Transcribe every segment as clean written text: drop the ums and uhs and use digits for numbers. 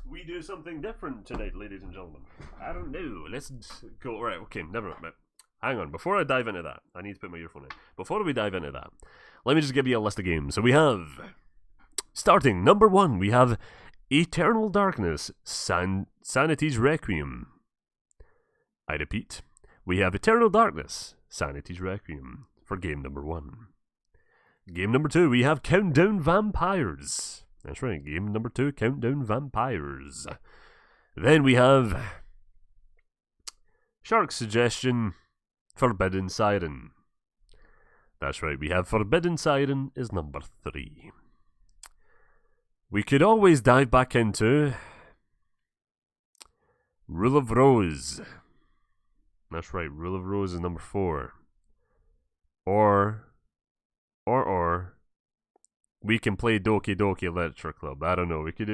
we do something different tonight, ladies and gentlemen? I don't know. Let's go. Right, okay, never mind. Hang on. Before I dive into that, I need to put my earphone in. Before we dive into that, let me just give you a list of games. So we have, starting number 1, we have Eternal Darkness, Sanity's Requiem. I repeat, we have Eternal Darkness, Sanity's Requiem for game number 1. Game number 2, we have Countdown Vampires. That's right, game number 2, Countdown Vampires. Then we have Shark's suggestion, Forbidden Siren. That's right, we have Forbidden Siren is number 3. We could always dive back into Rule of Rose. That's right, Rule of Rose is number 4. Or we can play Doki Doki Literature Club. I don't know. We could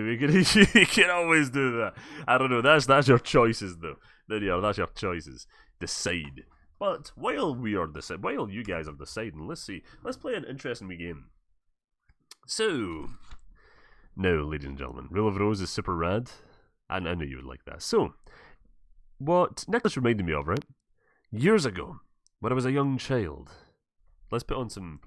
always do that. I don't know. That's your choices, though. There you are. That's your choices. Decide. But while you guys are deciding, let's see. Let's play an interesting wee game. So, now, ladies and gentlemen, Rule of Rose is super rad, and I knew you would like that. So, what Nicholas reminded me of, right? Years ago, when I was a young child. Let's put on some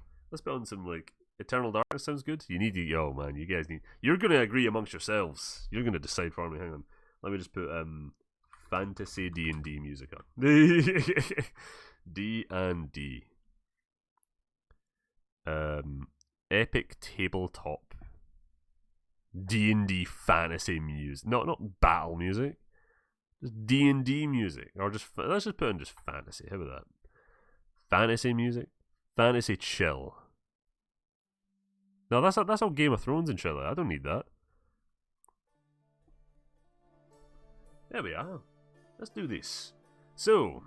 like Eternal Darkness. Sounds good. You need to, oh man, you guys need. You're gonna agree amongst yourselves. You're gonna decide for me. Hang on. Let me just put fantasy D&D music on. D&D. Epic tabletop. D&D fantasy music. Not battle music. Just D&D music, or just let's just put in just fantasy. How about that? Fantasy music. Fantasy chill. No, that's all Game of Thrones and chill. I don't need that. There we are. Let's do this. So,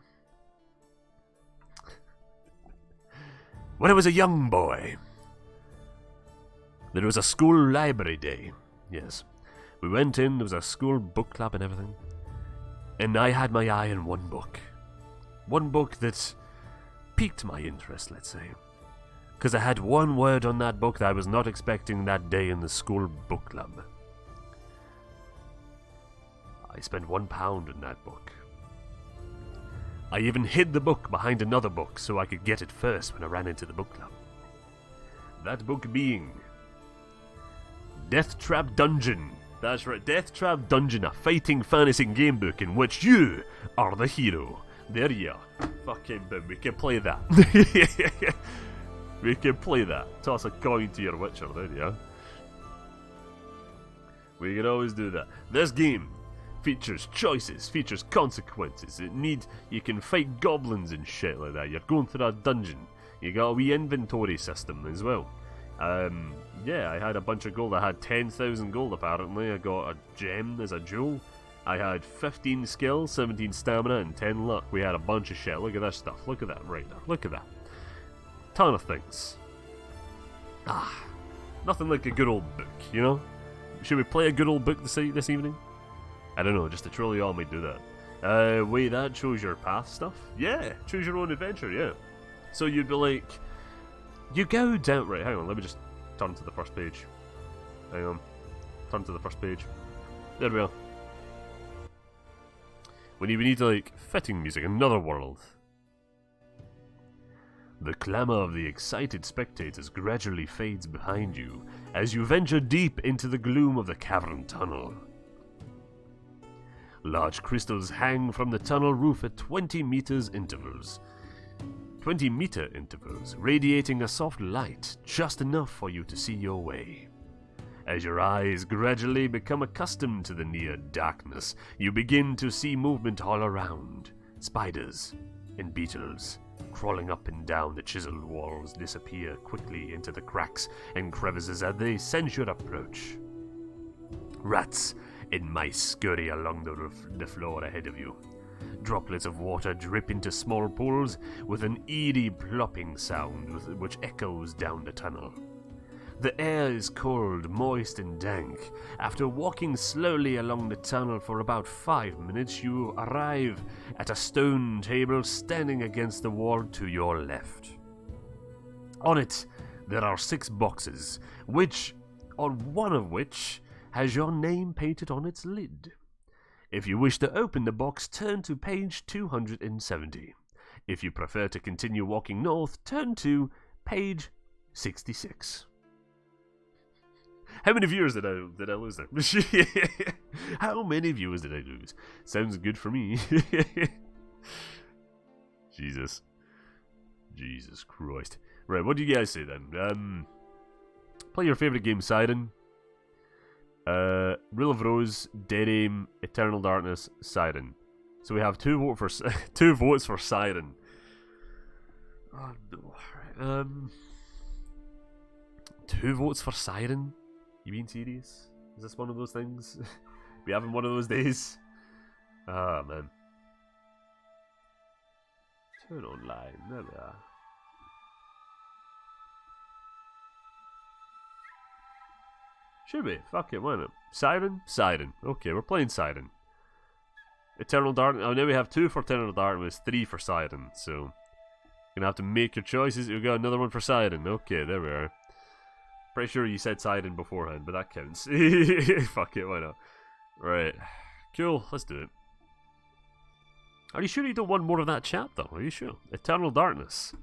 when I was a young boy, there was a school library day. Yes. We went in, there was a school book club and everything. And I had my eye on one book. One book that piqued my interest, let's say. Because I had one word on that book that I was not expecting that day in the school book club. I spent £1 on that book. I even hid the book behind another book so I could get it first when I ran into the book club. That book being Deathtrap Dungeon. That's right, Deathtrap Dungeon, a fighting fantasy game book in which you are the hero. There you are. Fucking boom, we can play that. We can play that. Toss a coin to your witcher, there you are. We can always do that. This game features choices, features consequences. You can fight goblins and shit like that. You're going through a dungeon. You got a wee inventory system as well. Yeah, I had a bunch of gold. I had 10,000 gold apparently. I got a gem as a jewel. I had 15 skill, 17 stamina, and 10 luck. We had a bunch of shit. Look at this stuff. Look at that right there. Look at that. Ton of things. Nothing like a good old book, you know? Should we play a good old book this evening? I don't know, just to truly all might do that. Wait, that shows your path stuff? Yeah, choose your own adventure, yeah. So you'd be like, you go down, right, hang on, let me just turn to the first page. Hang on, turn to the first page. There we are. We need to, like, fitting music, another world. The clamour of the excited spectators gradually fades behind you as you venture deep into the gloom of the cavern tunnel. Large crystals hang from the tunnel roof at 20 meter intervals, radiating a soft light just enough for you to see your way. As your eyes gradually become accustomed to the near darkness, you begin to see movement all around. Spiders and beetles crawling up and down the chiseled walls disappear quickly into the cracks and crevices as they sense your approach. Rats and mice scurry along the floor ahead of you. Droplets of water drip into small pools with an eerie plopping sound which echoes down the tunnel. The air is cold, moist, and dank. After walking slowly along the tunnel for about 5 minutes, you arrive at a stone table standing against the wall to your left. On it, there are 6 boxes, on one of which has your name painted on its lid. If you wish to open the box, turn to page 270. If you prefer to continue walking north, turn to page 66. How many viewers did I lose there? How many viewers did I lose? Sounds good for me. Jesus Christ. Right, what do you guys say then? Play your favourite game, Siren. Rule of Rose, Dead Aim, Eternal Darkness, Siren. So we have two votes for Siren. Oh no. 2 votes for Siren? You being serious? Is this one of those things? We having one of those days? Ah, man. Turn online. There we are. Should we? Fuck it, why not? Siren? Siren. Okay, we're playing Siren. Eternal Darkness. Oh, now we have 2 for Eternal Darkness, 3 for Siren. So, you're gonna have to make your choices. We've got another one for Siren. Okay, there we are. Pretty sure you said Siren beforehand, but that counts. Fuck it, why not? Right. Cool, let's do it. Are you sure you don't want more of that chat, though? Are you sure? Eternal Darkness.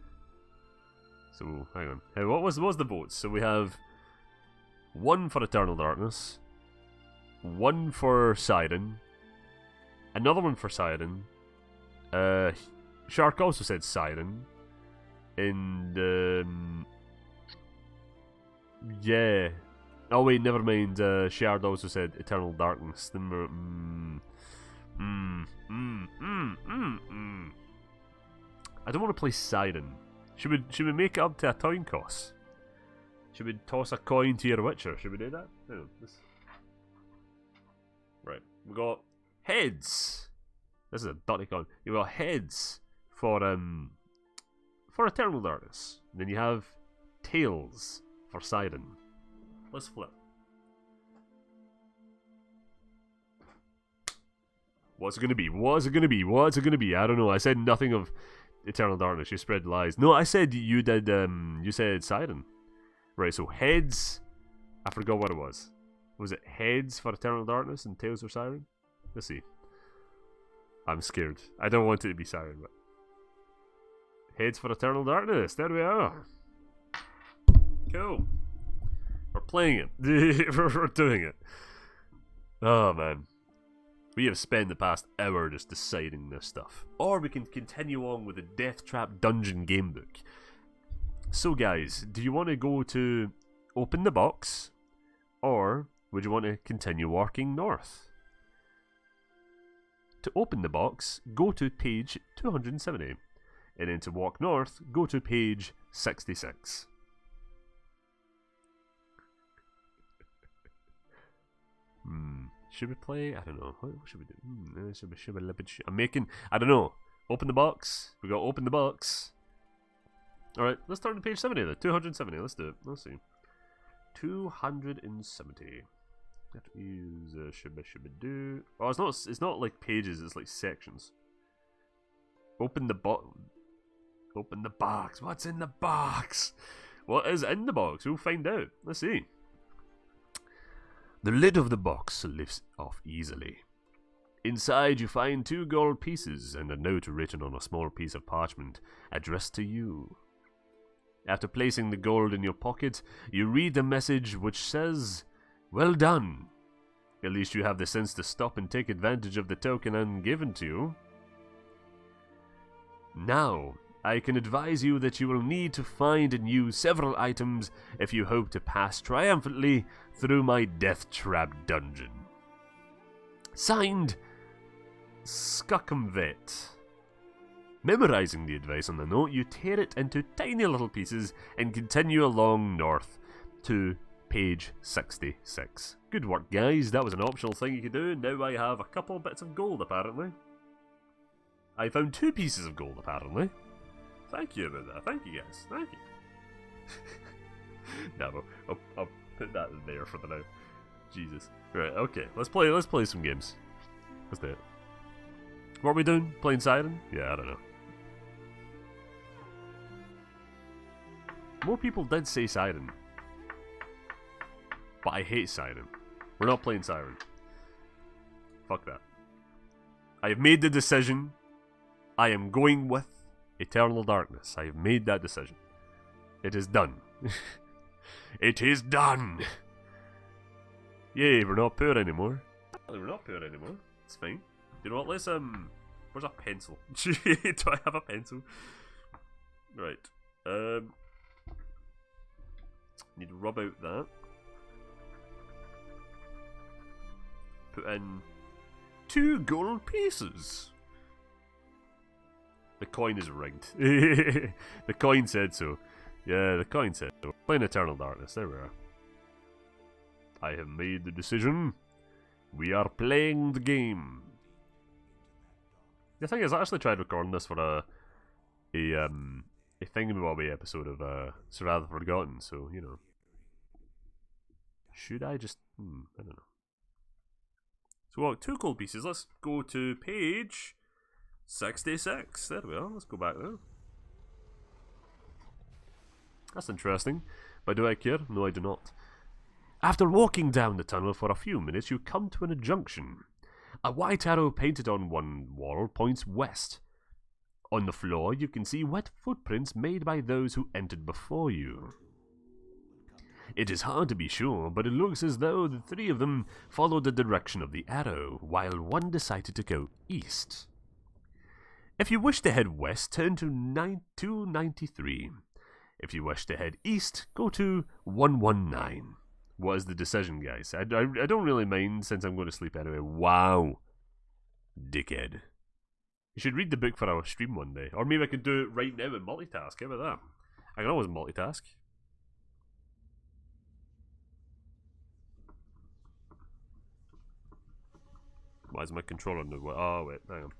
So, hang on. Hey, what was the votes? So we have 1 for Eternal Darkness, 1 for Siren, another one for Siren. Shark also said Siren, and yeah. Oh wait, never mind. Shard also said Eternal Darkness. Then we're, I don't want to play Siren. Should we make it up to a coin toss? Should we toss a coin to your Witcher? Should we do that? No, right, we got heads. This is a dirty coin. You got heads for Eternal Darkness. And then you have tails for Siren. Let's flip. What's it gonna be? What's it gonna be? What's it gonna be? I don't know. I said nothing of Eternal Darkness. You spread lies. No, I said you did. You said Siren. Right. So heads. I forgot what it was. Was it heads for Eternal Darkness and tails for Siren? Let's see. I'm scared. I don't want it to be Siren, but heads for Eternal Darkness. There we are. Cool. We're playing it. We're doing it. Oh man. We have spent the past hour just deciding this stuff. Or we can continue on with the Deathtrap Dungeon Gamebook. So guys, do you want to go to open the box? Or would you want to continue walking north? To open the box, go to page 270. And then to walk north, go to page 66. Should we play? I don't know. What should we do? Should we I'm making... I don't know. Open the box. We got to open the box. Alright, let's turn to page 70 then. 270. Let's do it. Let's see. 270. Have to use should we do... Oh, it's not like pages. It's like sections. Open the box. Open the box. What's in the box? What is in the box? We'll find out. Let's see. The lid of the box lifts off easily. Inside you find 2 gold pieces and a note written on a small piece of parchment addressed to you. After placing the gold in your pocket, you read the message which says, "Well done. At least you have the sense to stop and take advantage of the token given to you. Now, I can advise you that you will need to find and use several items if you hope to pass triumphantly through my Deathtrap dungeon. Signed, Skuckumvet." Memorizing the advice on the note, you tear it into tiny little pieces and continue along north to page 66. Good work, guys. That was an optional thing you could do. Now I have a couple bits of gold, apparently. I found 2 pieces of gold, apparently. Thank you about that. Thank you, guys. Thank you. No, I'll put that in there for the now. Jesus. Right, okay. Let's play some games. Let's do it. What are we doing? Playing Siren? Yeah, I don't know. More people did say Siren. But I hate Siren. We're not playing Siren. Fuck that. I have made the decision. I am going with Eternal Darkness. I have made that decision. It is done. It is done! Yay, we're not poor anymore. We're not poor anymore. It's fine. You know what, let's, where's a pencil? Do I have a pencil? Right. Need to rub out that. Put in 2 gold pieces. The coin is rigged. The coin said so. Yeah, the coin said so. Playing Eternal Darkness, there we are. I have made the decision. We are playing the game. The thing is, I actually tried recording this for a thingamabobby episode of Survivor Forgotten, so, you know. Should I just... I don't know. So what, 2 gold pieces. Let's go to page 66. There we are, let's go back there. That's interesting. But do I care? No, I do not. After walking down the tunnel for a few minutes, you come to a junction. A white arrow painted on one wall points west. On the floor, you can see wet footprints made by those who entered before you. It is hard to be sure, but it looks as though the 3 of them followed the direction of the arrow, while one decided to go east. If you wish to head west, turn to 293. If you wish to head east, go to 119. What is the decision, guys? I don't really mind since I'm going to sleep anyway. Wow. Dickhead. You should read the book for our stream one day. Or maybe I could do it right now and multitask. How about that? I can always multitask. Why is my controller no? Oh wait, hang on.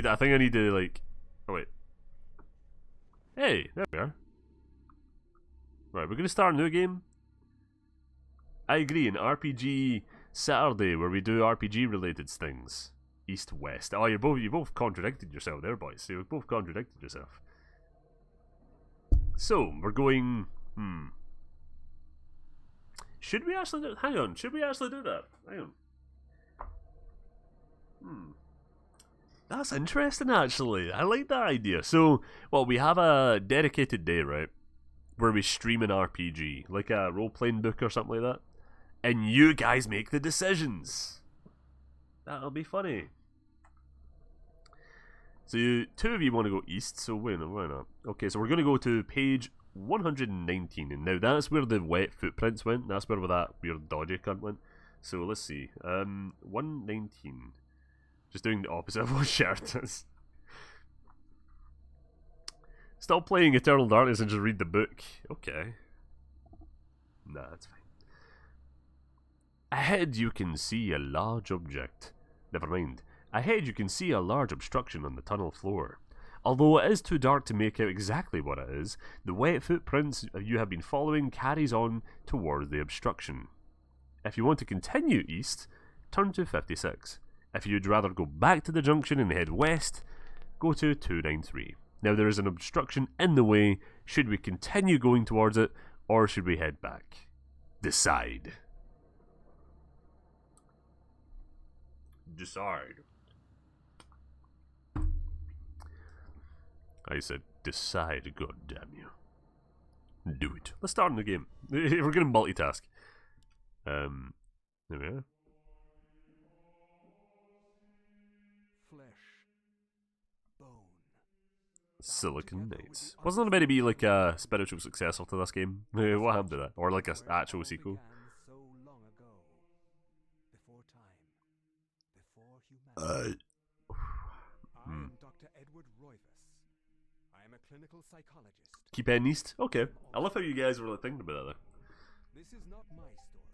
I think I need to like. Oh wait. Hey, there we are. Right, we're gonna start a new game. I agree, an RPG Saturday where we do RPG related things. East west. Oh, you both contradicted yourself there, boys. You both contradicted yourself. So we're going. Should we actually do? Hang on. Should we actually do that? Hang on. That's interesting, actually. I like that idea. So, well, we have a dedicated day, right, where we stream an RPG, like a role-playing book or something like that, and you guys make the decisions. That'll be funny. So, 2 of you want to go east, so why not? Okay, so we're going to go to page 119, and now that's where the wet footprints went. That's where that weird dodgy cunt went. So, let's see. 119. Just doing the opposite of what Sharon does. Stop playing Eternal Darkness and just read the book. Okay. Nah, that's fine. Ahead you can see a large object. Never mind. Ahead you can see a large obstruction on the tunnel floor. Although it is too dark to make out exactly what it is, the wet footprints you have been following carries on towards the obstruction. If you want to continue east, turn to 56. If you'd rather go back to the junction and head west, go to 293. Now there is an obstruction in the way. Should we continue going towards it, or should we head back? Decide. Decide. I said decide, goddamn you. Do it. Let's start in the game. We're gonna multitask. There we are. Silicon Knights. Wasn't there meant to be like a spiritual successor to this game? What happened to that? Or like an actual sequel? Keep heading east? Okay. I love how you guys were like thinking about that there.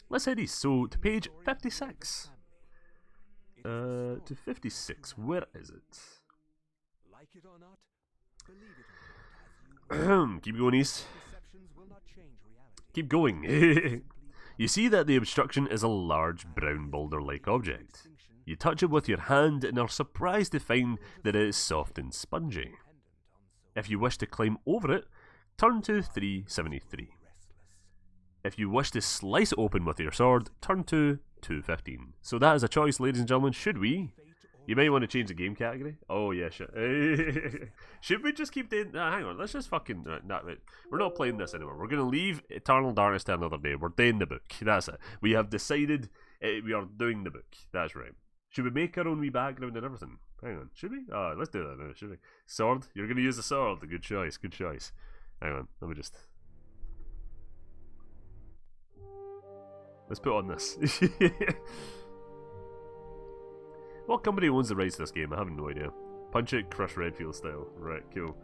Let's head east. So to page 56. To 56. Where is it? Like it or not? Keep going east. Keep going. You see that the obstruction is a large brown boulder-like object. You touch it with your hand and are surprised to find that it is soft and spongy. If you wish to climb over it, turn to 373. If you wish to slice it open with your sword, turn to 215. So that is a choice, ladies and gentlemen. Should we? You may want to change the game category. Oh, yeah, should we just keep doing... Nah, hang on, let's just fucking... wait. We're not playing this anymore. We're going to leave Eternal Darkness to another day. We're doing the book. That's it. We have decided we are doing the book. That's right. Should we make our own wee background and everything? Hang on, should we? Oh, let's do that now, should we? Sword? You're going to use the sword. Good choice, good choice. Hang on, let me just... Let's put on this. What company owns the rights to this game? I have no idea. Punch It, Crush Redfield style. Right, cool.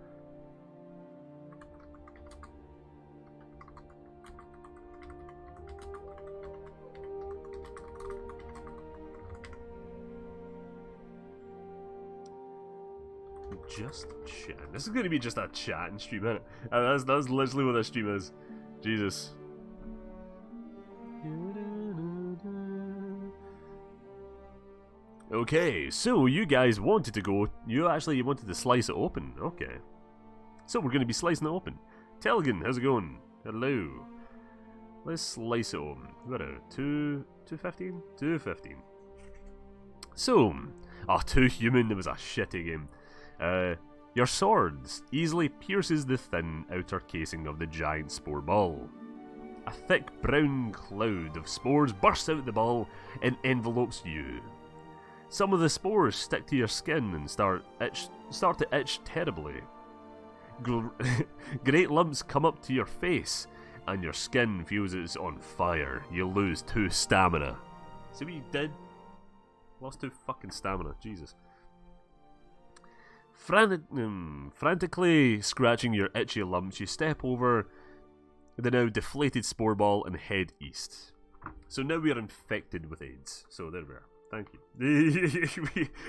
Just chat. This is going to be just a chatting stream, isn't it? That's literally what this stream is. Jesus. Okay, so you guys wanted to go... You wanted to slice it open. Okay. So we're going to be slicing it open. Telgan, how's it going? Hello. Let's slice it open. What are 215? 215. So... Oh, 2 Human, it was a shitty game. Your swords easily pierces the thin outer casing of the giant spore ball. A thick brown cloud of spores bursts out the ball and envelopes you. Some of the spores stick to your skin and start to itch terribly. Great lumps come up to your face, and your skin feels it's on fire. You lose 2 stamina. See what you did? Lost 2 fucking stamina. Jesus. Frantically scratching your itchy lumps, you step over the now deflated spore ball and head east. So now we are infected with AIDS. So there we are. Thank you.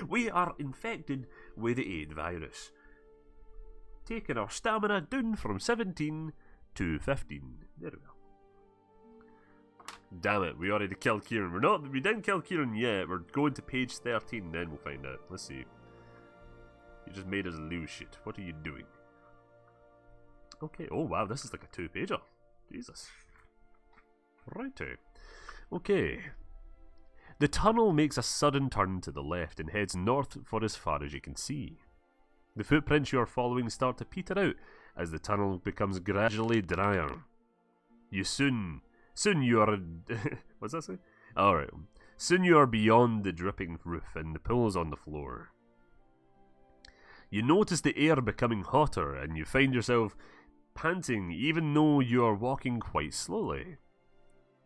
we are infected with the AIDS virus. Taking our stamina down from 17 to 15. There we go. Damn it, we already killed Kieran. We didn't kill Kieran yet. We're going to page 13, then we'll find out. Let's see. You just made us lose shit. What are you doing? Okay, oh wow, this is like a 2-pager. Jesus. Righto. Okay. The tunnel makes a sudden turn to the left and heads north for as far as you can see. The footprints you are following start to peter out as the tunnel becomes gradually drier. Soon you are... What's that say? Alright. Soon you are beyond the dripping roof and the pools on the floor. You notice the air becoming hotter and you find yourself panting even though you are walking quite slowly.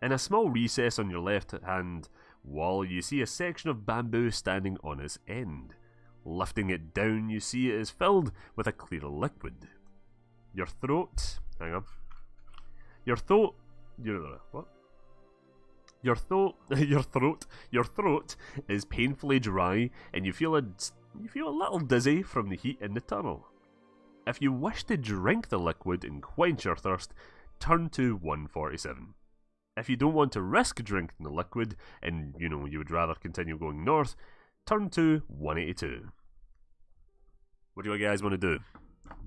In a small recess on your left hand wall, you see a section of bamboo standing on its end. Lifting it down, you see it is filled with a clear liquid. Your throat... Hang on. Your throat... What? Your throat is painfully dry and you feel a little dizzy from the heat in the tunnel. If you wish to drink the liquid and quench your thirst, turn to 147. If you don't want to risk drinking the liquid and, you would rather continue going north, turn to 182. What do you guys want to do?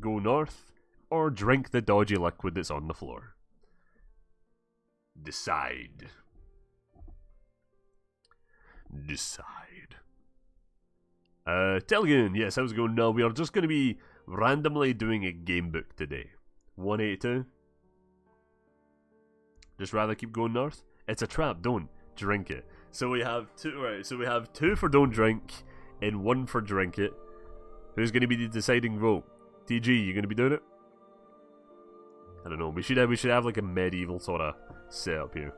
Go north or drink the dodgy liquid that's on the floor? Decide. Telgan, yes, how's it going? No, we are just going to be randomly doing a game book today. 182. Just rather keep going north? It's a trap, don't drink it. So we have 2, right, so we have 2 for don't drink and 1 for drink it. Who's going to be the deciding vote? TG, you going to be doing it? I don't know, we should have like a medieval sort of setup here.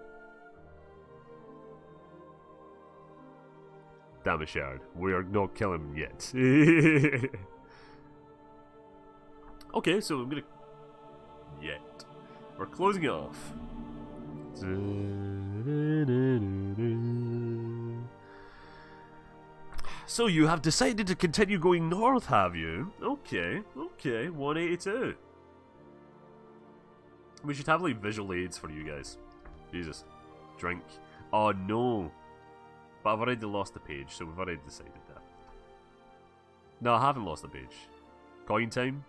Damn it, Shard. We are not killing him yet. Okay, so I'm gonna... Yet. We're closing it off. So you have decided to continue going north, have you? Okay, 182. We should have like visual aids for you guys. Jesus. Drink. Oh no. But I've already lost the page, so we've already decided that. No, I haven't lost the page. Coin time?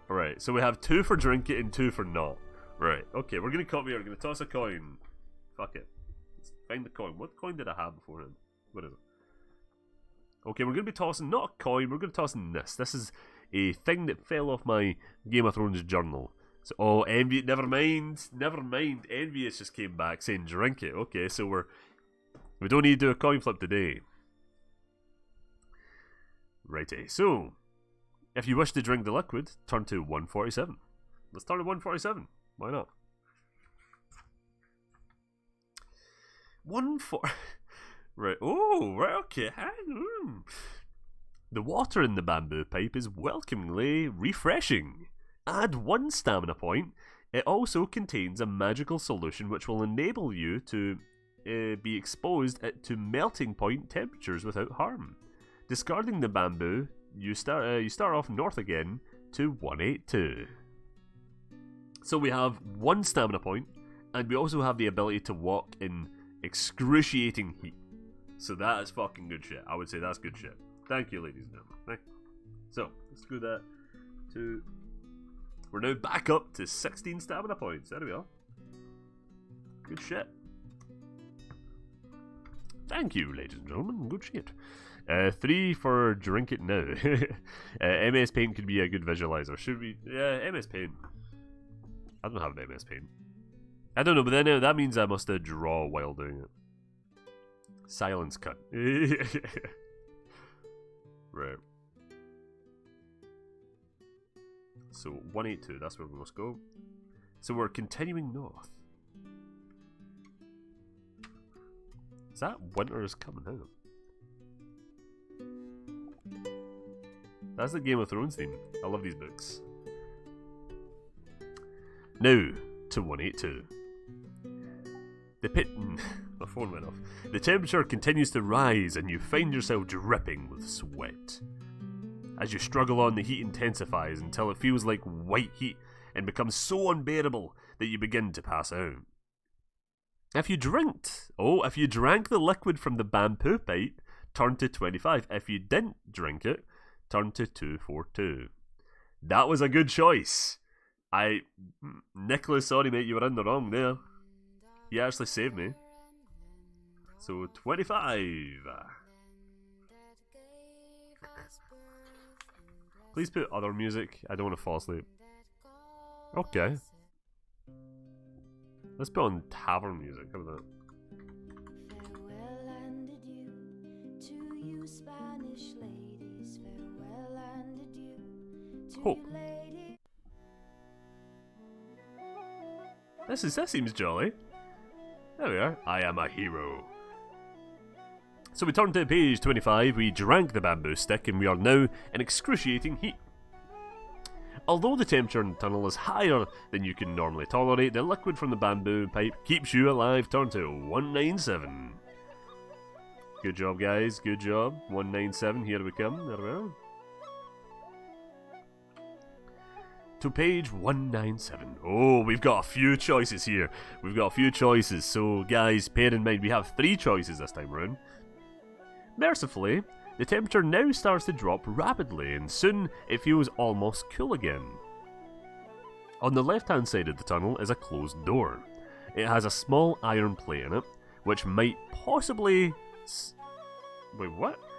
Alright, so we have 2 for drink it and 2 for not. Right, okay, we're gonna come here, we're gonna toss a coin. Fuck it. Let's find the coin. What coin did I have beforehand? What is it? Okay, we're gonna be tossing, not a coin, we're gonna be tossing this. This is a thing that fell off my Game of Thrones journal. So, oh, Envy, never mind. Envious just came back saying drink it. Okay, so we don't need to do a coin flip today. Righty, so, if you wish to drink the liquid, turn to 147. Let's turn to 147. Why not? 1-4. Right. Oh, right. Okay. The water in the bamboo pipe is welcomingly refreshing. Add 1 stamina point. It also contains a magical solution which will enable you to be exposed to melting point temperatures without harm. Discarding the bamboo, you start off north again to 182. So we have 1 stamina point, and we also have the ability to walk in excruciating heat. So that is fucking good shit. I would say that's good shit. Thank you, ladies and gentlemen. So, let's do that to... We're now back up to 16 stamina points. There we are. Good shit. Thank you, ladies and gentlemen. Good shit. 3 for drink it now. MS Paint could be a good visualizer. Should we? Yeah, MS Paint. I don't have an MS Paint. I don't know, but then that means I must draw while doing it. Silence cut. Right. So 182, that's where we must go. So we're continuing north. Is that winter is coming out? That's the Game of Thrones theme. I love these books. Now to 182. The pit. My phone went off. The temperature continues to rise and you find yourself dripping with sweat. As you struggle on, the heat intensifies until it feels like white heat and becomes so unbearable that you begin to pass out. If you drank the liquid from the bamboo pipe, turn to 25. If you didn't drink it, turn to 242. That was a good choice. Nicholas, sorry mate, you were in the wrong there. You actually saved me. So 25. Please put other music. I don't want to fall asleep. Okay. Let's put on tavern music. How about that? Hope. That seems jolly. There we are. I am a hero. So we turn to page 25, we drank the bamboo stick and we are now in excruciating heat. Although the temperature in the tunnel is higher than you can normally tolerate, the liquid from the bamboo pipe keeps you alive. Turn to 197. Good job guys, good job. 197, here we come, there we are. To page 197. Oh, we've got a few choices here. So guys, bear in mind we have 3 choices this time around. Mercifully, the temperature now starts to drop rapidly and soon it feels almost cool again. On the left hand side of the tunnel is a closed door. It has a small iron plate in it, which might possibly...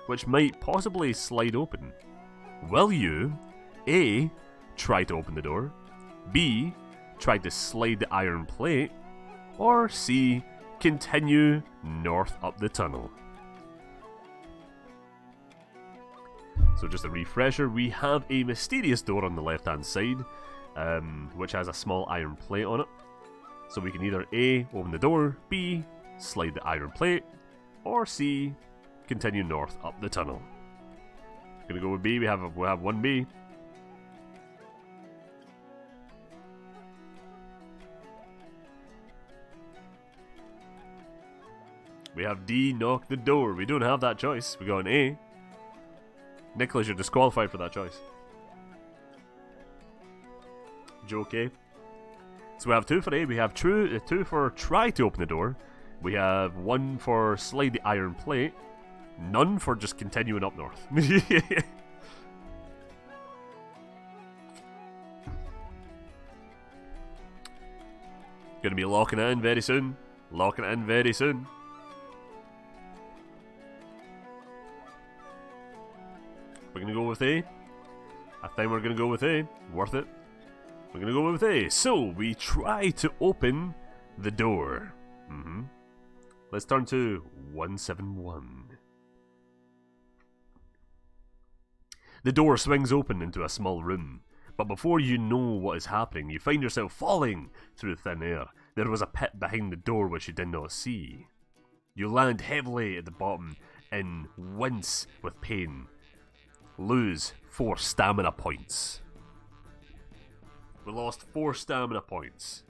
Which might possibly slide open. Will you, A, try to open the door, B, try to slide the iron plate, or C, continue north up the tunnel? So just a refresher, we have a mysterious door on the left hand side, which has a small iron plate on it. So we can either A, open the door, B, slide the iron plate, or C, continue north up the tunnel. Gonna go with B, we have 1B. We have D, knock the door. We don't have that choice. We got an A. Nicholas, you're disqualified for that choice. Joe K. So we have 2 for A. We have 2 for try to open the door. We have 1 for slide the iron plate. None for just continuing up north. Gonna be locking it in very soon. Locking it in very soon. We're gonna go with A. I think we're gonna go with A. Worth it. We're gonna go with A. So, we try to open the door. Let's turn to 171. The door swings open into a small room, but before you know what is happening, you find yourself falling through thin air. There was a pit behind the door which you did not see. You land heavily at the bottom and wince with pain. Lose 4 stamina points. We lost 4 stamina points.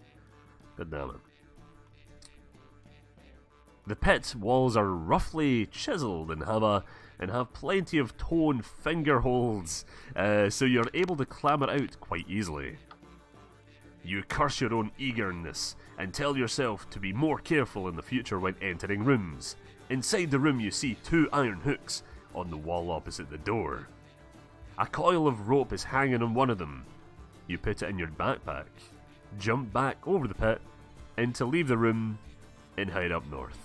God damn it. The pit walls are roughly chiseled and have plenty of toned finger holds, so you're able to clamber out quite easily. You curse your own eagerness and tell yourself to be more careful in the future when entering rooms. Inside the room you see 2 iron hooks on the wall opposite the door. A coil of rope is hanging on one of them. You put it in your backpack, jump back over the pit, and to leave the room and head up north.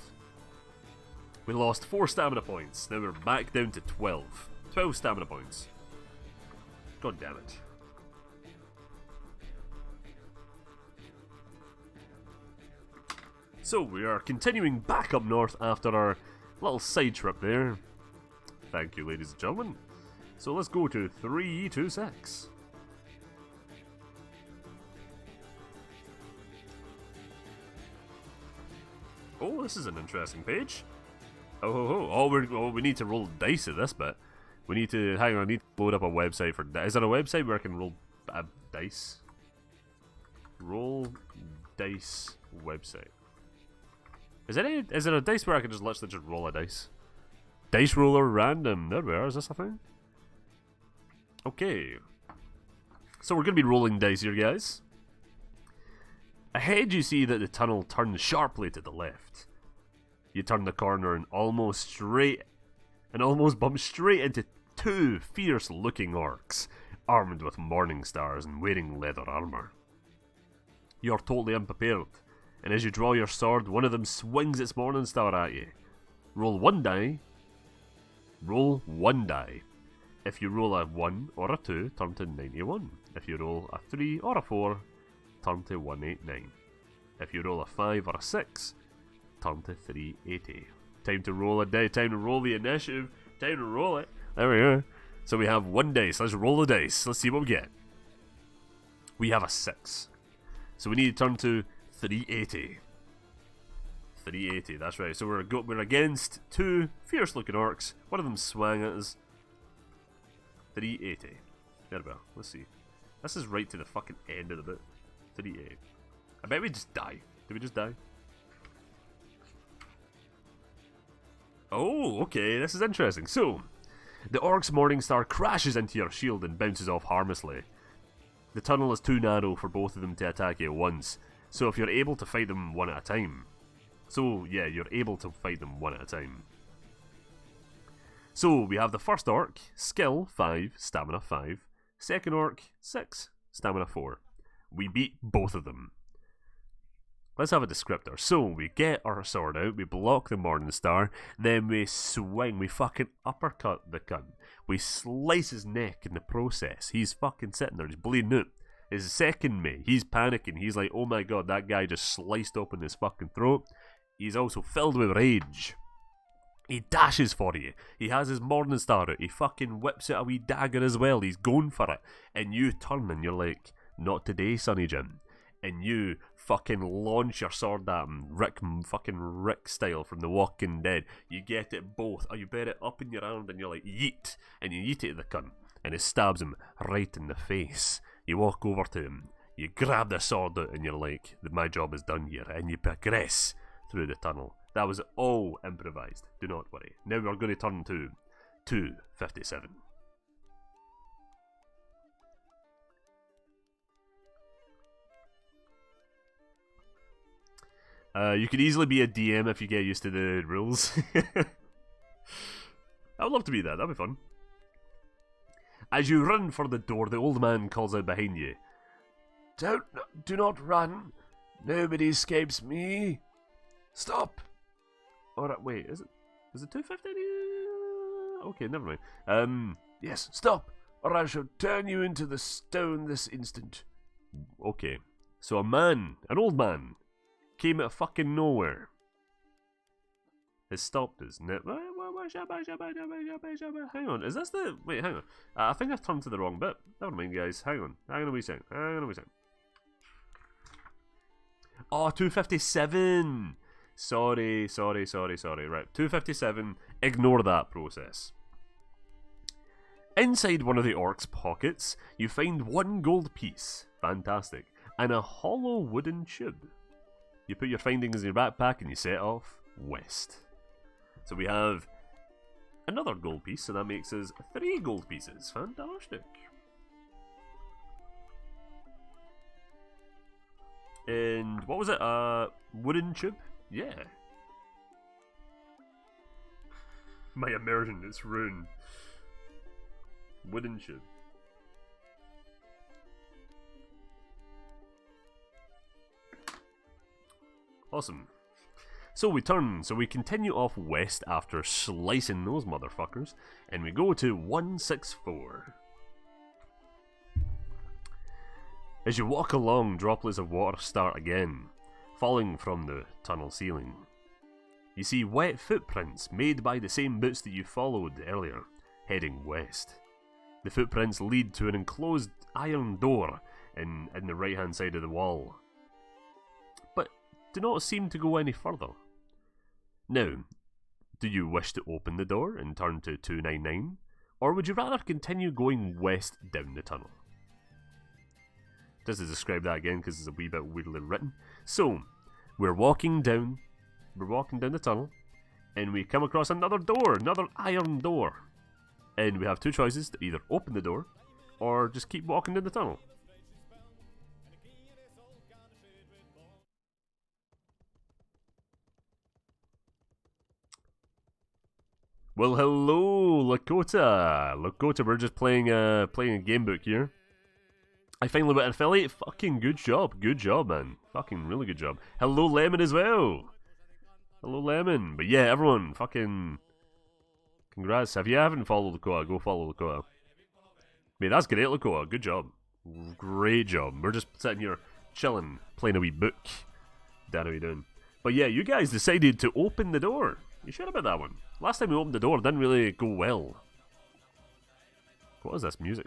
We lost 4 stamina points, now we're back down to 12. 12 stamina points. God damn it. So we are continuing back up north after our little side trip there. Thank you, ladies and gentlemen. So let's go to 326. Oh, this is an interesting page. Oh, we need to roll dice at this bit. We need to, hang on, I need to load up a website for, is there a website where I can roll dice? Roll dice website. Is there a dice where I can just literally just roll a dice? Dice roller random, there we are, is this a thing? Okay. So we're going to be rolling dice here, guys. Ahead you see that the tunnel turns sharply to the left. You turn the corner and almost bump straight into 2 fierce-looking orcs, armed with morning stars and wearing leather armor. You're totally unprepared, and as you draw your sword, one of them swings its morning star at you. Roll 1 die. Roll 1 die. If you roll a 1 or a 2, turn to 91. If you roll a 3 or a 4, turn to 189. If you roll a 5 or a 6, turn to 380. Time to roll a die, time to roll the initiative, time to roll it. There we go. So we have 1 dice, let's roll the dice, let's see what we get. We have a 6. So we need to turn to 380. 380, that's right. So we're against 2 fierce looking orcs. One of them swang at us. 380. There we go, let's see. This is right to the fucking end of the bit. 380. I bet we just die. Did we just die? Oh, okay, this is interesting. So, the orc's morning star crashes into your shield and bounces off harmlessly. The tunnel is too narrow for both of them to attack you at once, so if you're able to fight them one at a time. So, yeah, you're able to fight them one at a time. So, we have the first orc, skill 5, stamina 5. Second orc, 6, stamina 4. We beat both of them. Let's have a descriptor. So, we get our sword out, we block the morning star, then we swing, we fucking uppercut the cunt. We slice his neck in the process. He's fucking sitting there, he's bleeding out. His second mate, he's panicking, he's like, oh my god, that guy just sliced open his fucking throat. He's also filled with rage. He dashes for you. He has his morning star out. He fucking whips out a wee dagger as well. He's going for it. And you turn and you're like, not today, Sonny Jim. And you fucking launch your sword at him, Rick style from The Walking Dead. You get it both, or you bear it up in your hand and you're like, yeet. And you yeet it at the cunt. And it stabs him right in the face. You walk over to him. You grab the sword out and you're like, my job is done here. And you progress through the tunnel. That was all improvised. Do not worry. Now we're going to turn to 257. You could easily be a DM if you get used to the rules. I would love to be that. That'd be fun. As you run for the door, the old man calls out behind you. Do not run. Nobody escapes me. Stop. Alright, wait, is it 250? Okay, never mind. Yes, stop, or I shall turn you into the stone this instant. Okay, so an old man, came out of fucking nowhere. Has stopped us. Hang on, is this the... Wait, hang on. I think I've turned to the wrong bit. Never mind, guys. Hang on a wee second. Oh, 257! Sorry. Right, 257. Ignore that process. Inside one of the orc's pockets, you find 1 gold piece. Fantastic. And a hollow wooden tube. You put your findings in your backpack and you set off west. So we have another gold piece, so that makes us 3 gold pieces. Fantastic. And what was it? Wooden tube? Yeah. My immersion is ruined. Wooden tube. Awesome. So we continue off west after slicing those motherfuckers, and we go to 164. As you walk along, droplets of water start again, falling from the tunnel ceiling. You see wet footprints made by the same boots that you followed earlier, heading west. The footprints lead to an enclosed iron door in the right hand side of the wall, but do not seem to go any further. Now, do you wish to open the door and turn to 299, or would you rather continue going west down the tunnel? Just to describe that again, because it's a wee bit weirdly written. So, we're walking down the tunnel, and we come across another door, another iron door. And we have 2 choices, to either open the door, or just keep walking down the tunnel. Well, hello, Lakota. Lakota, we're just playing a game book here. I finally went affiliate. Fucking good job, man. Fucking really good job. Hello, Lemon as well. Hello, Lemon. But yeah, everyone, fucking congrats. If you haven't followed Lakota, go follow Lakota. Mate, that's great, Lakota. Good job. Great job. We're just sitting here chilling, playing a wee book. Dad, how you doing? But yeah, you guys decided to open the door. You sure about that one? Last time we opened the door, it didn't really go well. What is this music?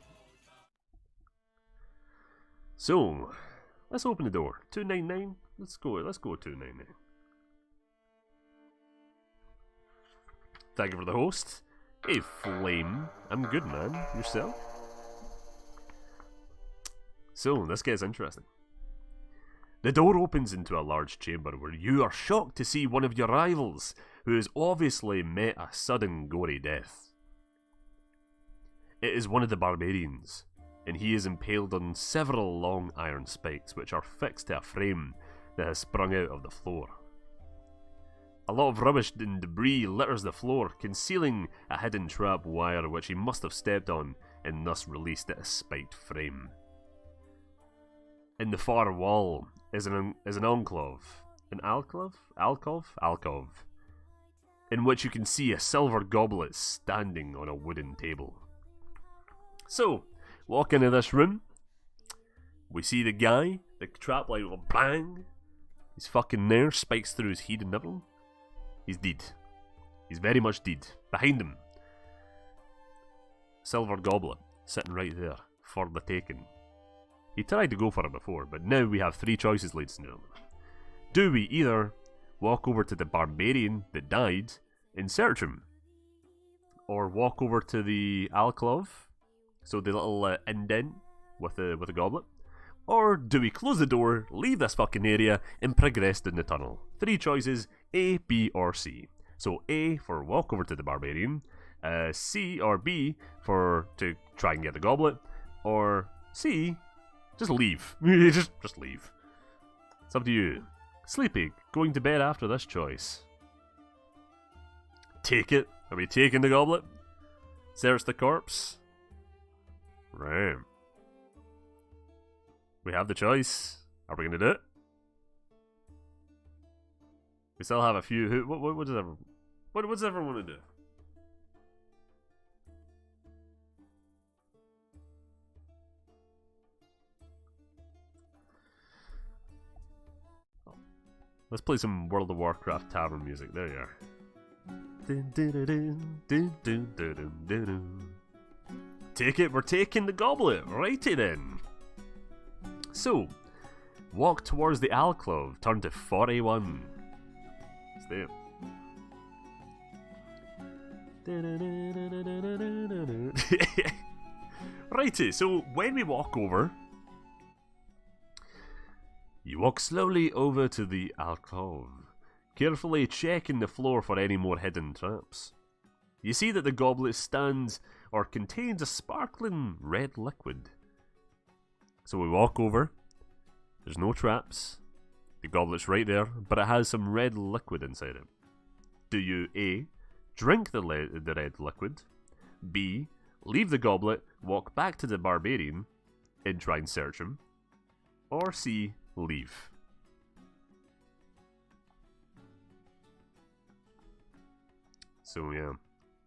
So, let's open the door. 299. Let's go 299. Thank you for the host. Hey, Flame. I'm good, man. Yourself? So, this gets interesting. The door opens into a large chamber where you are shocked to see one of your rivals, who has obviously met a sudden gory death. It is one of the barbarians, and he is impaled on several long iron spikes which are fixed to a frame that has sprung out of the floor. A lot of rubbish and debris litters the floor, concealing a hidden trap wire which he must have stepped on and thus released at a spiked frame. In the far wall is an alcove, in which you can see a silver goblet standing on a wooden table. So, walk into this room, we see the guy, the trap light will bang, he's fucking there, spikes through his head and everything. He's dead. He's very much dead. Behind him, silver goblet, sitting right there, for the taking. He tried to go for it before, but now we have 3 choices, ladies and gentlemen. Do we either walk over to the barbarian that died and search him, or walk over to the alcove, so the little indent with the goblet, or do we close the door, leave this fucking area, and progress down the tunnel? 3 choices, A, B, or C. So A for walk over to the barbarian, C or B for to try and get the goblet, or C, just leave. just leave. It's up to you. Sleepy, going to bed after this choice. Take it. Are we taking the goblet? Search the corpse? Right. We have the choice. Are we going to do it? We still have a few. What does everyone? What does everyone want to do? Let's play some World of Warcraft tavern music. There you are. Take it, we're taking the goblet. Righty then. So, walk towards the alcove. Turn to 41. Stay. Righty, so when we walk over, you walk slowly over to the alcove, carefully checking the floor for any more hidden traps. You see that the goblet stands or contains a sparkling red liquid. So we walk over, there's no traps, the goblet's right there, but it has some red liquid inside it. Do you A, drink the red liquid, B, leave the goblet, walk back to the barbarian, and try and search him, or C, leave? So yeah,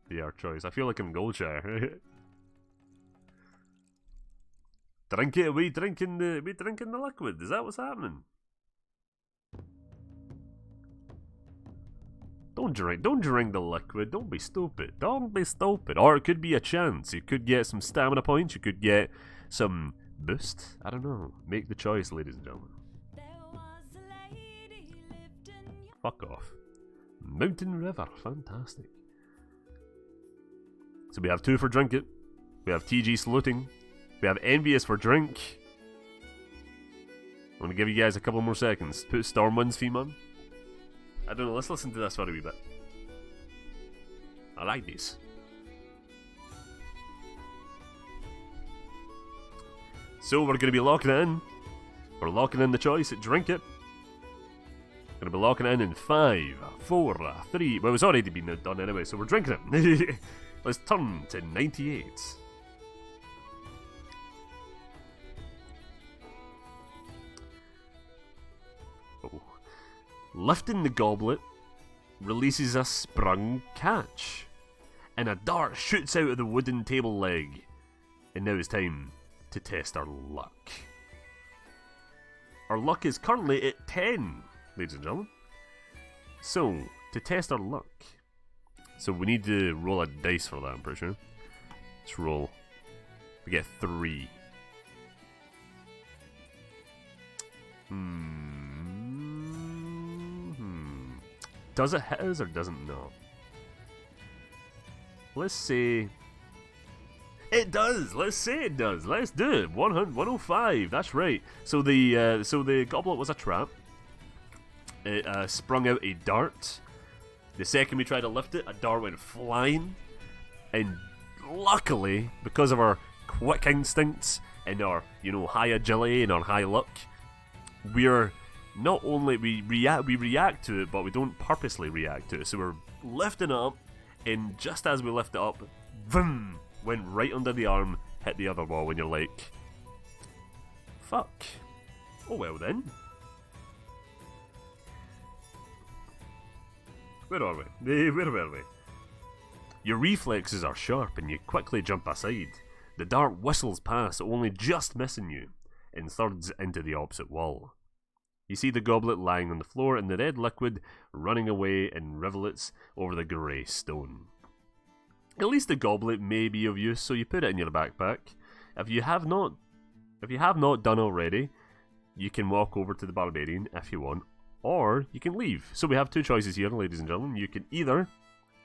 be our choice. I feel like I'm Goldshire. Drink it, we drinking the liquid. Is that what's happening? Don't drink the liquid. Don't be stupid. Don't be stupid. Or it could be a chance. You could get some stamina points. You could get some boost. I don't know. Make the choice, ladies and gentlemen. Fuck off. Mountain River. Fantastic. So we have 2 for drink it. We have TG saluting. We have envious for drink. I'm going to give you guys a couple more seconds. Put Stormwind's theme on. I don't know, let's listen to this for a wee bit. I like these. So we're going to be locking it in. We're locking in the choice at drink it. Going to be locking it in 5, 4, 3. Well, it's already been done anyway, so we're drinking it. Let's turn to 98. Oh. Lifting the goblet releases a sprung catch, and a dart shoots out of the wooden table leg. And now it's time to test our luck. Our luck is currently at 10, ladies and gentlemen. So, to test our luck, so we need to roll a dice for that, I'm pretty sure. Let's roll. We get 3. Does it hit us or doesn't know? Let's say it does. Let's say it does. Let's do it. 105. That's right. So the goblet was a trap. It sprung out a dart. The second we tried to lift it, a dart went flying. And luckily, because of our quick instincts and our, high agility and our high luck, we're not only we react to it, but we don't purposely react to it. So we're lifting it up, and just as we lift it up, boom, went right under the arm, hit the other wall, and you're like, fuck. Oh well then. Where are we? Where were we? Your reflexes are sharp, and you quickly jump aside. The dart whistles past, only just missing you, and thirds into the opposite wall. You see the goblet lying on the floor and the red liquid running away in rivulets over the grey stone. At least the goblet may be of use, so you put it in your backpack. If you have not done already, you can walk over to the barbarian if you want, or you can leave. So we have 2 choices here, ladies and gentlemen. You can either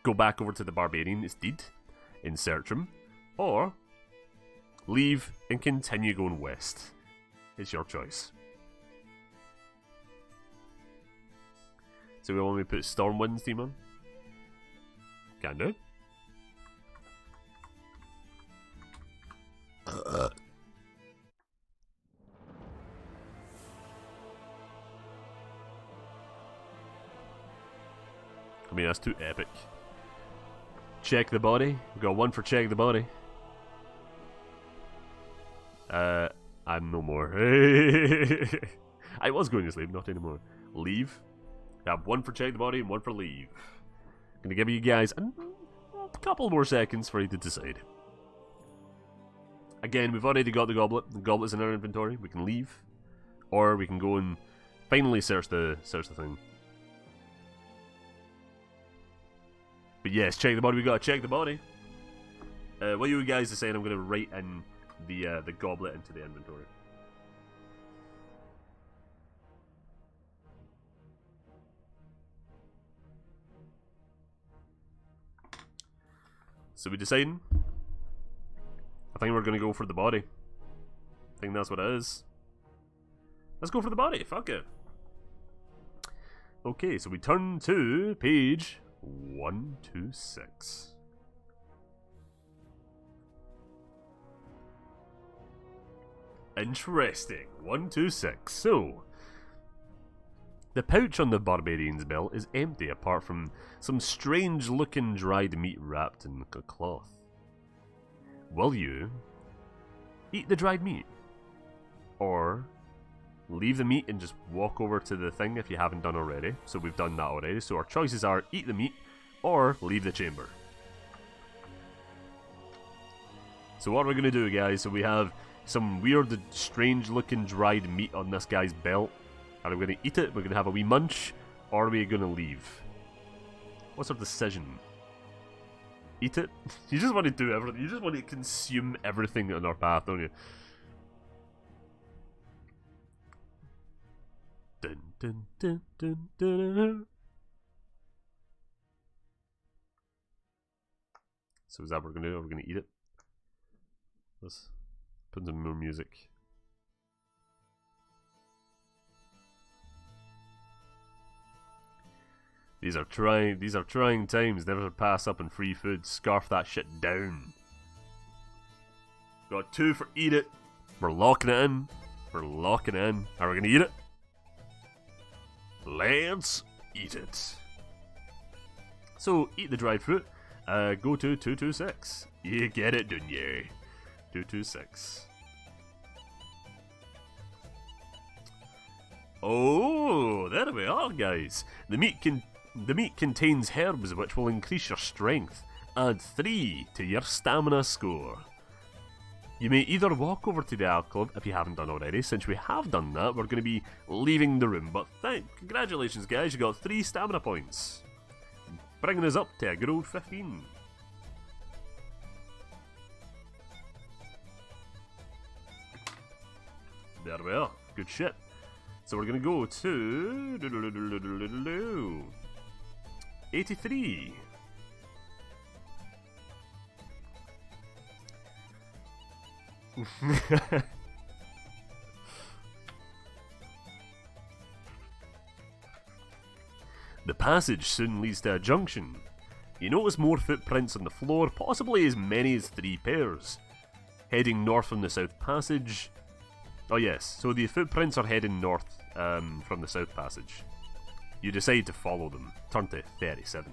go back over to the barbarian instead and search him, or leave and continue going west. It's your choice. So we want me to put Stormwind's theme on? Can do. I mean, that's too epic. Check the body. We got 1 for check the body. I'm no more. I was going to sleep, not anymore. Leave. I have one for check the body and one for leave. Gonna give you guys a couple more seconds for you to decide. Again, we've already got the goblet. The goblet's in our inventory. We can leave, or we can go and finally search the thing. But yes, check the body. We gotta check the body. What you guys decide, I'm gonna write in the goblet into the inventory. So we deciding? I think we're gonna go for the body. I think that's what it is. Let's go for the body, fuck it. Okay, so we turn to page 126. Interesting. 126. So, the pouch on the barbarian's belt is empty apart from some strange looking dried meat wrapped in a cloth. Will you eat the dried meat? Or leave the meat and just walk over to the thing if you haven't done already? So we've done that already. So our choices are eat the meat or leave the chamber. So what we're going to do, guys, so we have some weird, strange looking dried meat on this guy's belt. Are we going to eat it? We're going to have a wee munch? Or are we going to leave? What's our decision? Eat it? You just want to do everything. You just want to consume everything on our path, don't you? Dun, dun, dun, dun, dun, dun. So is that what we're going to do? Are we going to eat it? Let's put some more music. These are trying times. Never pass up on free food. Scarf that shit down. Got 2 for eat it. We're locking it in. We're locking it in. Are we gonna eat it? Let's eat it. So eat the dried fruit. Go to 226. You get it, don't you? 226. Oh, there we are, guys. The meat contains herbs which will increase your strength. Add 3 to your stamina score. You may either walk over to the alcove if you haven't done already. Since we have done that, we're going to be leaving the room. But congratulations, guys, you got 3 stamina points, bringing us up to a good old 15. There we are. Good shit. So we're going to go to 83. The passage soon leads to a junction. You notice more footprints on the floor, possibly as many as 3 pairs. Heading north from the south passage. Oh yes, so the footprints are heading north from the south passage. You decide to follow them. Turn to 37.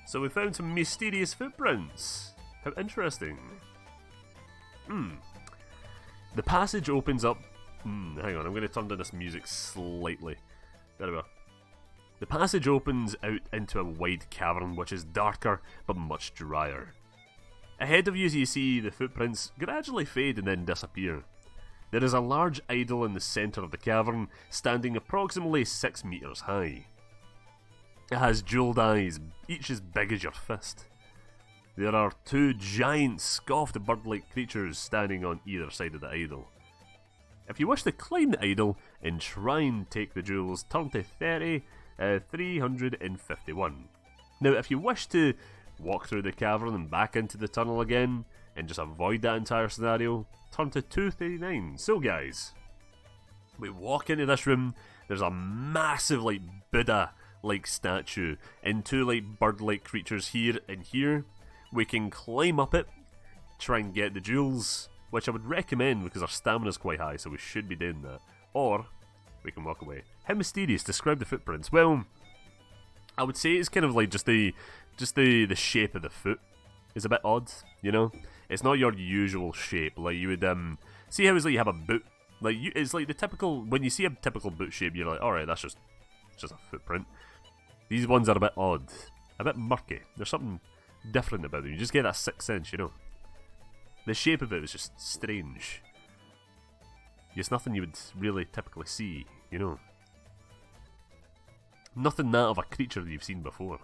So we found some mysterious footprints. How interesting. The passage opens up... hang on, I'm going to turn down this music slightly. There we go. The passage opens out into a wide cavern which is darker but much drier. Ahead of you see the footprints gradually fade and then disappear. There is a large idol in the centre of the cavern, standing approximately 6 meters high. It has jeweled eyes, each as big as your fist. There are 2 giant, scoffed bird-like creatures standing on either side of the idol. If you wish to climb the idol and try and take the jewels, turn to 351. Now, if you wish to walk through the cavern and back into the tunnel again, and just avoid that entire scenario, turn to 239. So guys, we walk into this room, there's a massive like Buddha-like statue, and 2 like bird-like creatures here and here. We can climb up it, try and get the jewels, which I would recommend because our stamina's quite high, so we should be doing that. Or we can walk away. How mysterious? Describe the footprints. Well, I would say it's kind of like just the shape of the foot is a bit odd, you know? It's not your usual shape. Like you would See how it's like you have a boot? Like, it's like the typical, when you see a typical boot shape, you're like, alright, that's just a footprint. These ones are a bit odd, a bit murky. There's something different about them. You just get that sixth sense, you know. The shape of it was just strange. It's nothing you would really typically see, you know. Nothing that of a creature that you've seen before.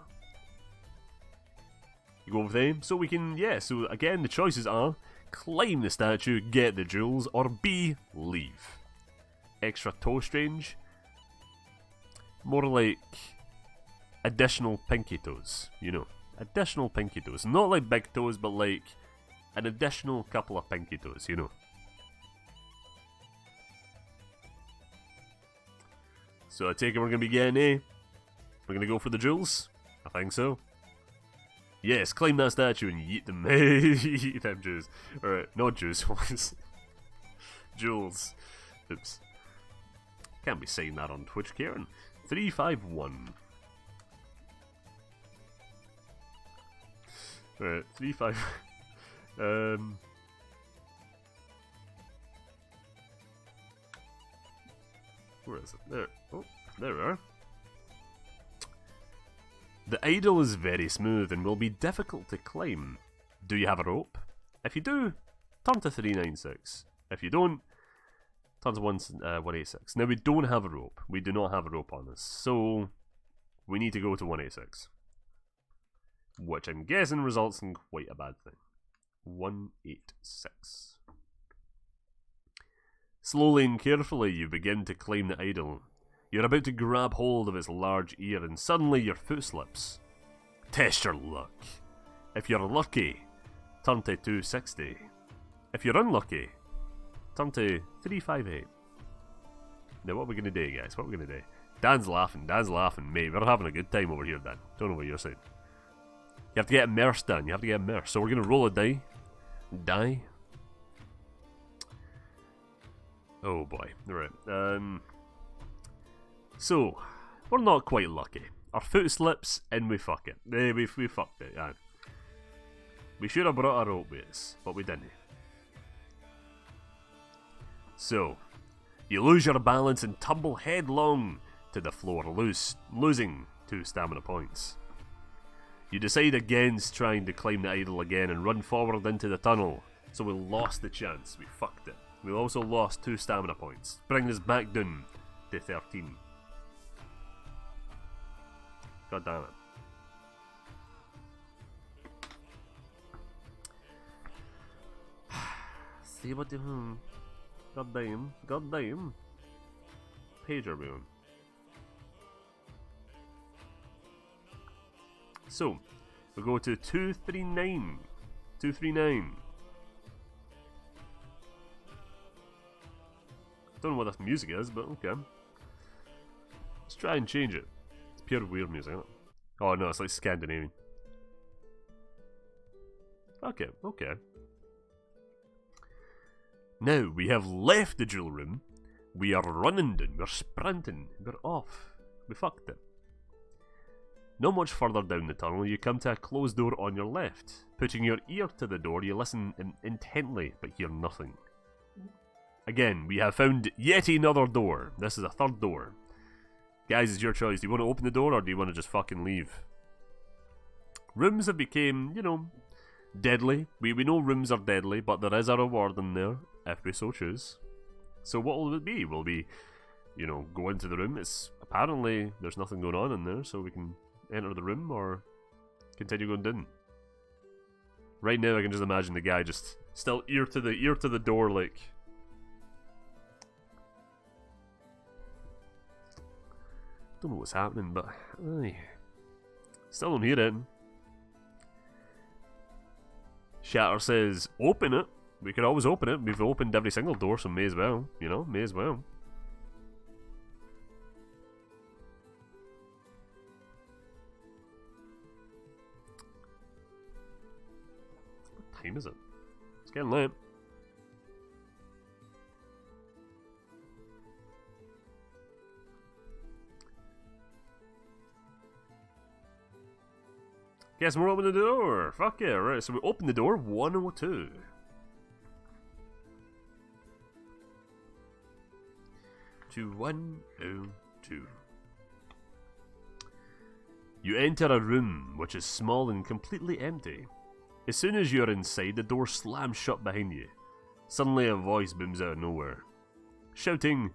You go with them, so we can, yeah, so again the choices are climb the statue, get the jewels, or B, leave. Extra toe strange. More like additional pinky toes, you know. Additional pinky toes. Not like big toes, but like an additional couple of pinky toes, you know. So I take it we're going to be getting A. We're going to go for the jewels? I think so. Yes, climb that statue and yeet them. Yeet them Jews. Alright, not Jews. Jewels. Oops. Can't be saying that on Twitch, Karen. 351. Alright, 3-5. Where is it? There. Oh, there we are. The idol is very smooth and will be difficult to climb. Do you have a rope? If you do, turn to 396. If you don't, turn to 186. Now we don't have a rope. We do not have a rope on us. So we need to go to 186. Which I'm guessing results in quite a bad thing. 186. Slowly and carefully you begin to climb the idol. You're about to grab hold of its large ear and suddenly your foot slips. Test your luck. If you're lucky, turn to 260. If you're unlucky, turn to 358. Now what are we going to do, guys? What are we going to do? Dan's laughing, mate. We're having a good time over here, Dan. Don't know what you're saying. You have to get immersed, Dan. You have to get immersed. So we're going to roll a die. Die. Oh boy. Alright. So, we're not quite lucky. Our foot slips and we fuck it. We fucked it, yeah. We should have brought a rope with us, but we didn't. So, you lose your balance and tumble headlong to the floor, losing 2 stamina points. You decide against trying to climb the idol again and run forward into the tunnel. So we lost the chance, we fucked it. We also lost 2 stamina points, bringing us back down to 13. God damn it. See what the God damn. Page are we on? So, we go to 239. 239. Don't know what this music is, but okay. Let's try and change it. It's pure weird music, isn't it? Oh no, it's like Scandinavian. Okay, okay. Now, we have left the jewel room. We are running down, we're sprinting, we're off. We fucked it. Not much further down the tunnel, you come to a closed door on your left. Putting your ear to the door, you listen intently, but hear nothing. Again, we have found yet another door. This is a third door. Guys, it's your choice. Do you want to open the door or do you want to just fucking leave? Rooms have become, you know, deadly. We know rooms are deadly, but there is a reward in there, if we so choose. So what will it be? Will we, you know, go into the room? It's apparently there's nothing going on in there, so we can enter the room or continue going down. Right now I can just imagine the guy just still ear to the door, like. Don't know what's happening, but still don't hear it. Shatter says, open it. We could always open it. We've opened every single door, so may as well. You know, may as well. What time is it? It's getting late. Guess we're opening the door. Fuck yeah, right. So we open the door, 102. to 102. You enter a room which is small and completely empty. As soon as you're inside, the door slams shut behind you. Suddenly a voice booms out of nowhere, shouting,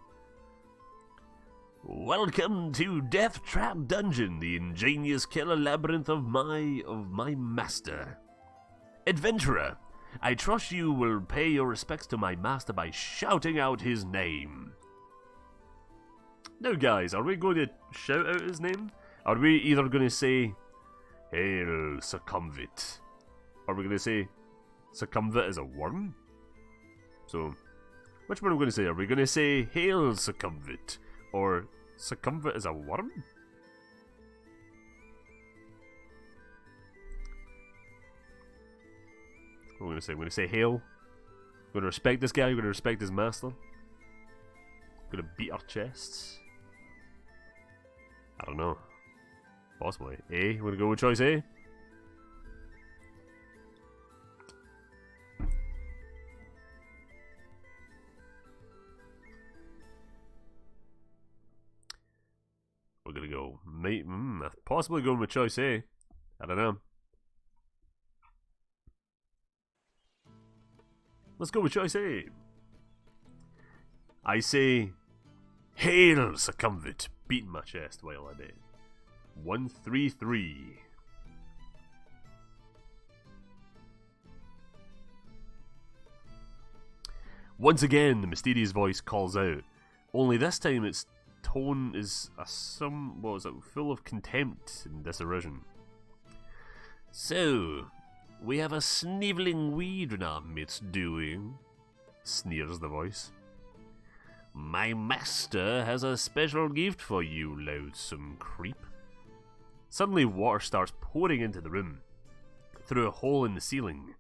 "Welcome to Deathtrap Dungeon, the ingenious killer labyrinth of my master. Adventurer, I trust you will pay your respects to my master by shouting out his name." Now guys, are we going to shout out his name? Are we either going to say, "Hail, Succumvit"? Or are we going to say, "Succumvit is a worm"? So, which one are we going to say? Are we going to say, "Hail, Succumvit"? Or, "Succumvit is a worm"? What are we going to say? We're going to say, "Hail." We're going to respect this guy. We're going to respect his master. We're going to beat our chests. I don't know. Possibly. A? We're going to go with choice A? We're going to go, possibly going with choice A. I don't know. Let's go with choice A. I say, "Hail, Succumvit," beating my chest while I did. 133. Once again, the mysterious voice calls out. Only this time its tone is full of contempt and derision. "So, we have a snivelling weed in our midst, do we?" sneers the voice. "My master has a special gift for you, loathsome creep." Suddenly water starts pouring into the room, through a hole in the ceiling.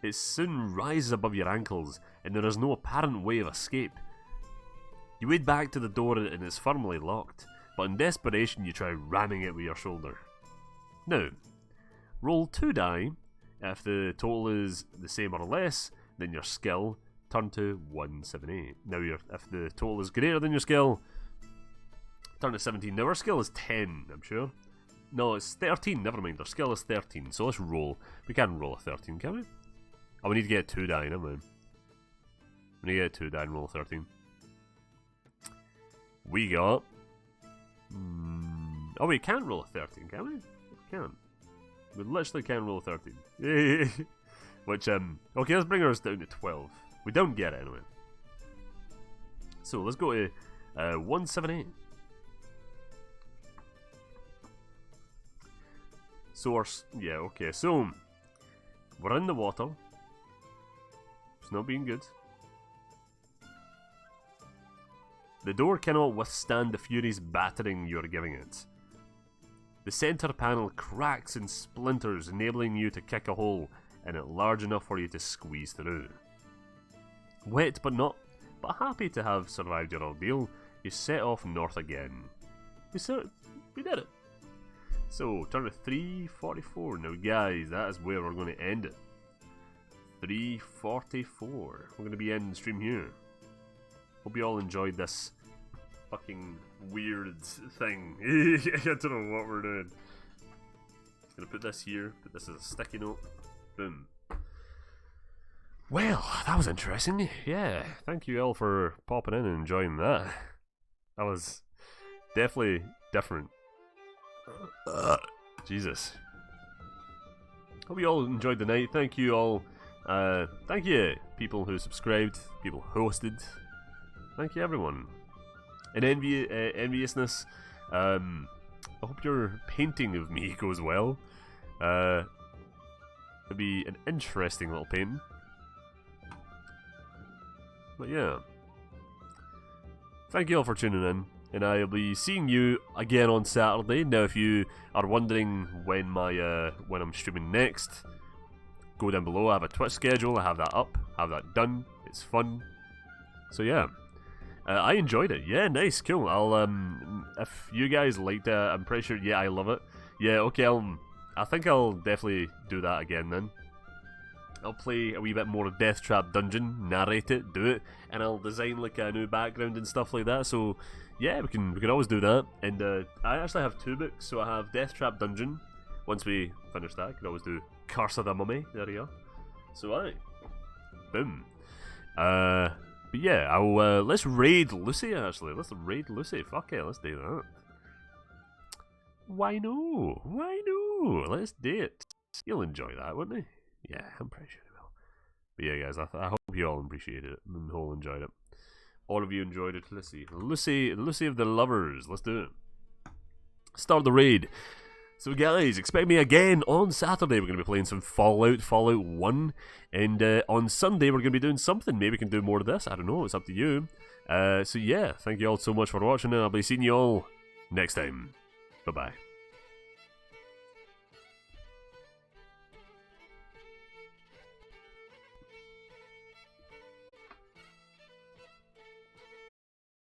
It soon rises above your ankles, and there is no apparent way of escape. You wade back to the door and it's firmly locked, but in desperation you try ramming it with your shoulder. Now, roll 2 die. If the total is the same or less, then your skill turn to 178. Now, if the total is greater than your skill, turn to 17. Now, our skill is 10, I'm sure. No, it's 13, never mind. Our skill is 13, so let's roll. We can't roll a 13, can we? Oh, we need to get 2 die, never mind. We need to get 2 die and roll 13. We got... Oh, we can't roll a 13, can we? We can't. We literally can't roll a 13. Which, okay, let's bring ours down to 12. We don't get it anyway. So, let's go to 178. So, yeah, okay, so... We're in the water. It's not being good. The door cannot withstand the furious battering you're giving it. The center panel cracks and splinters, enabling you to kick a hole in it large enough for you to squeeze through. Wet but happy to have survived your ordeal, you set off north again. We did it. So, turn to 344. Now guys, that is where we're going to end it. 344. We're going to be ending the stream here. Hope you all enjoyed this fucking weird thing. I don't know what we're doing. Just gonna put this here, put this as a sticky note. Boom. Well, that was interesting. Yeah, thank you all for popping in and enjoying that. That was definitely different. Jesus. Hope you all enjoyed the night. Thank you all. Thank you, people who subscribed, people who hosted. Thank you, everyone. And enviousness. I hope your painting of me goes well. It'll be an interesting little painting. But yeah. Thank you all for tuning in. And I'll be seeing you again on Saturday. Now, if you are wondering when I'm streaming next, go down below. I have a Twitch schedule. I have that up. I have that done. It's fun. So yeah. I enjoyed it. Yeah, nice, cool. I'll if you guys liked it, I'm pretty sure. Yeah, I love it. Yeah, okay. I think I'll definitely do that again then. I'll play a wee bit more of Deathtrap Dungeon, narrate it, do it, and I'll design like a new background and stuff like that. So yeah, we can always do that. And I actually have 2 books, so I have Deathtrap Dungeon. Once we finish that, I can always do Curse of the Mummy. There we go. So aye, boom. But yeah, I'll let's raid Lucy. Actually, let's raid Lucy. Fuck it, let's do that. Why no? Why no? Let's do it. You'll enjoy that, wouldn't you? Yeah, I'm pretty sure you will. But yeah, guys, I hope you all appreciated it and all enjoyed it. All of you enjoyed it. Lucy of the Lovers. Let's do it. Start the raid. So guys, expect me again on Saturday. We're going to be playing some Fallout 1. And on Sunday, we're going to be doing something. Maybe we can do more of this. I don't know. It's up to you. So yeah, thank you all so much for watching. And I'll be seeing you all next time. Bye-bye.